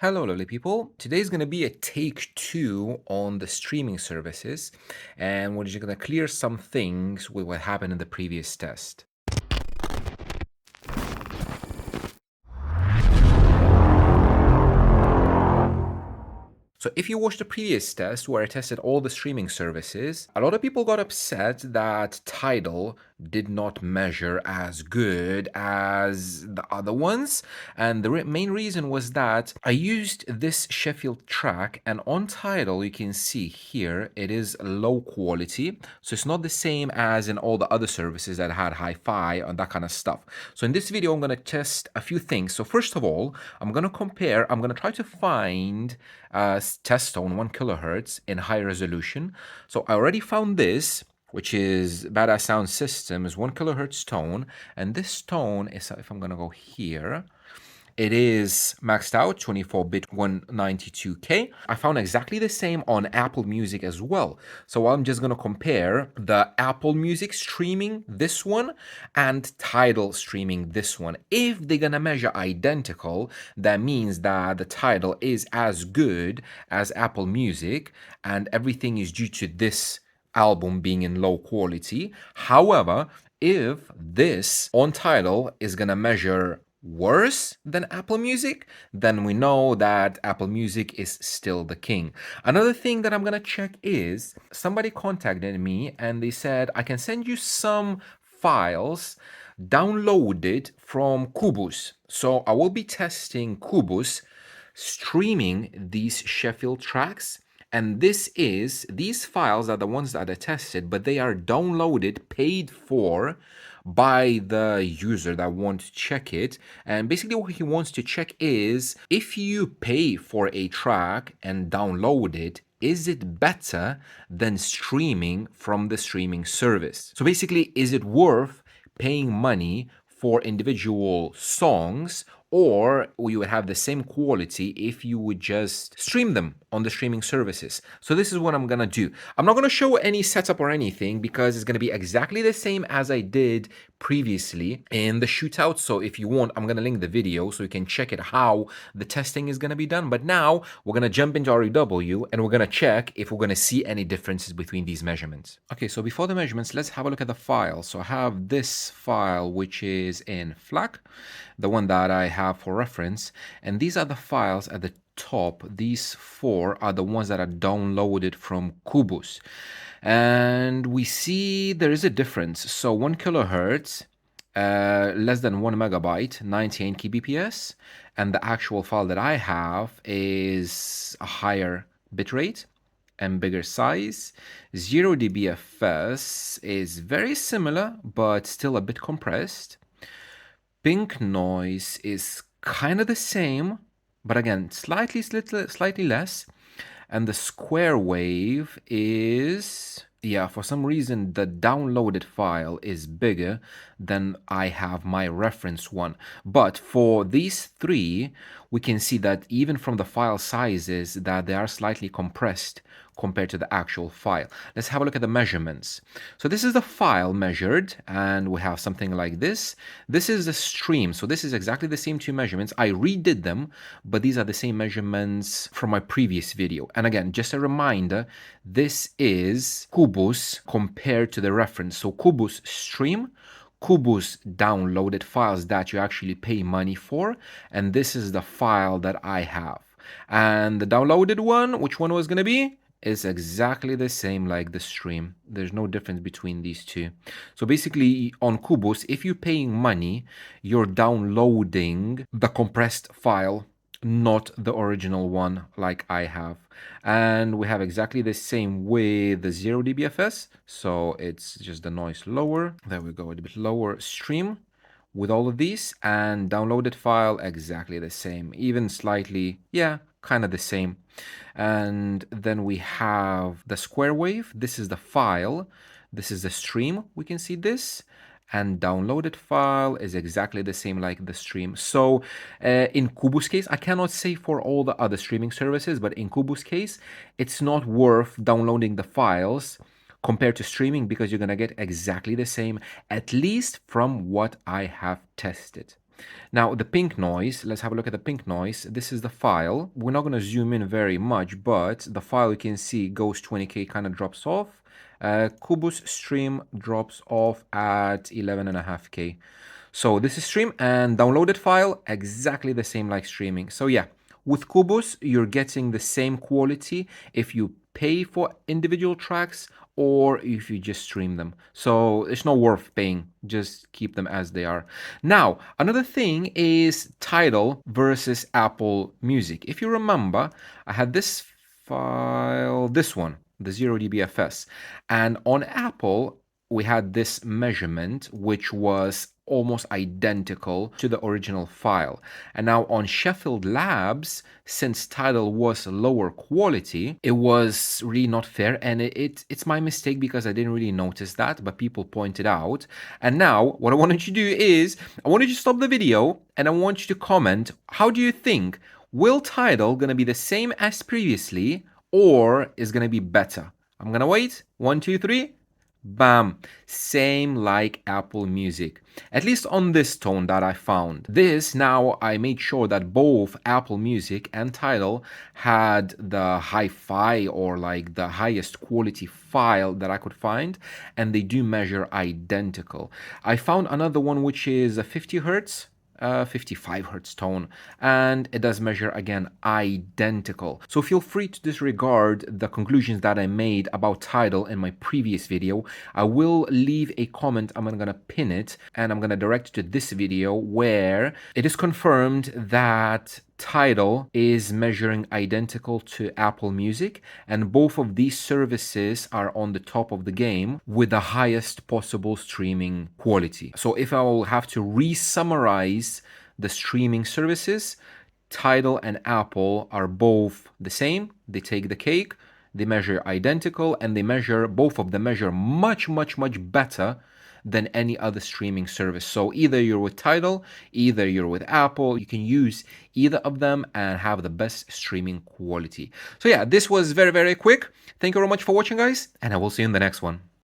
Hello, lovely people. Today's going to be a take two on the streaming services, and we're just going to clear some things with what happened in the previous test. So if you watched the previous test where I tested all the streaming services, a lot of people got upset that Tidal did not measure as good as the other ones. And the main reason was that I used this Sheffield track, and on Tidal you can see here it is low quality. So it's not the same as in all the other services that had hi-fi and that kind of stuff. So in this video I'm going to test a few things. So first of all, I'm going to try to find test tone 1 kilohertz in high resolution. So I already found this, which is Badass Sound System, is 1 kilohertz tone, and this tone is, if I'm gonna go here, it is maxed out 24-bit 192K. I found exactly the same on Apple Music as well. So I'm just going to compare the Apple Music streaming this one and Tidal streaming this one. If they're going to measure identical, that means that the Tidal is as good as Apple Music, and everything is due to this album being in low quality. However, if this on Tidal is going to measure worse than Apple Music, then we know that Apple Music is still the king. Another thing that I'm gonna check is somebody contacted me and they said, I can send you some files downloaded from Qobuz. So I will be testing Qobuz streaming these Sheffield tracks. And these files are the ones that I tested, but they are downloaded, paid for by the user that wants to check it. And basically what he wants to check is if you pay for a track and download it, is it better than streaming from the streaming service? So basically, is it worth paying money for individual songs, or you would have the same quality if you would just stream them on the streaming services? So this is what I'm gonna do. I'm not gonna show any setup or anything because it's gonna be exactly the same as I did previously in the shootout. So if you want, I'm gonna link the video so you can check it how the testing is gonna be done. But now we're gonna jump into REW and we're gonna check if we're gonna see any differences between these measurements. Okay, so before the measurements, let's have a look at the file. So I have this file which is in FLAC, the one that I have for reference, and these are the files at the top. These four are the ones that are downloaded from Qobuz, and we see there is a difference. So 1 kilohertz, less than 1 megabyte, 98 kbps, and the actual file that I have is a higher bitrate and bigger size. 0 dBFS is very similar but still a bit compressed. Pink noise is kind of the same, but again, slightly less. And the square wave is, yeah, for some reason, the downloaded file is bigger than I have my reference one. But for these three, we can see that even from the file sizes that they are slightly compressed compared to the actual file. Let's have a look at the measurements. So this is the file measured, and we have something like this. This is the stream. So this is exactly the same two measurements. I redid them, but these are the same measurements from my previous video. And again, just a reminder, this is Qobuz compared to the reference. So Qobuz stream, Qobuz downloaded files that you actually pay money for, and this is the file that I have. And the downloaded one, which one was going to be? Is exactly the same like the stream. There's no difference between these two. So basically on Qobuz, if you're paying money, you're downloading the compressed file, not the original one like I have. And we have exactly the same with the 0 dBFS. So it's just the noise lower. There we go, a bit lower stream with all of these, and downloaded file exactly the same, even slightly, yeah, kind of the same. And then we have the square wave. This is the file, this is the stream. We can see this, and downloaded file is exactly the same like the stream. So in Qobuz case, I cannot say for all the other streaming services, but in Qobuz case, it's not worth downloading the files compared to streaming because you're going to get exactly the same, at least from what I have tested. Now, the pink noise, let's have a look at the pink noise. This is the file. We're not going to zoom in very much, but the file you can see goes 20K, kind of drops off. Qobuz stream drops off at 11.5K. So this is stream and downloaded file, exactly the same like streaming. So yeah, with Qobuz, you're getting the same quality if you pay for individual tracks or if you just stream them. So it's not worth paying, just keep them as they are. Now, another thing is Tidal versus Apple Music. If you remember, I had this file, this one, the 0dBFS, and on Apple, we had this measurement which was almost identical to the original file. And now on Sheffield Labs, since Tidal was lower quality, it was really not fair, and it's my mistake because I didn't really notice that, but people pointed out. And now what I wanted you to do is I wanted you to stop the video and I want you to comment, how do you think, will Tidal gonna be the same as previously or is gonna be better? I'm gonna wait. 1, 2, 3. Bam, same like Apple Music, at least on this tone that I found. This, now I made sure that both Apple Music and Tidal had the hi-fi or like the highest quality file that I could find, and they do measure identical. I found another one which is a 50 hertz 55 hertz tone, and it does measure again identical. So feel free to disregard the conclusions that I made about Tidal in my previous video. I will leave a comment, I'm gonna pin it, and I'm gonna direct to this video where it is confirmed that Tidal is measuring identical to Apple Music, and both of these services are on the top of the game with the highest possible streaming quality. So if I will have to re-summarize the streaming services, Tidal and Apple are both the same. They take the cake, they measure identical, and they measure, both of them measure much better than any other streaming service. So either you're with Tidal, either you're with Apple, you can use either of them and have the best streaming quality. So yeah, this was very quick. Thank you very much for watching, guys, and I will see you in the next one.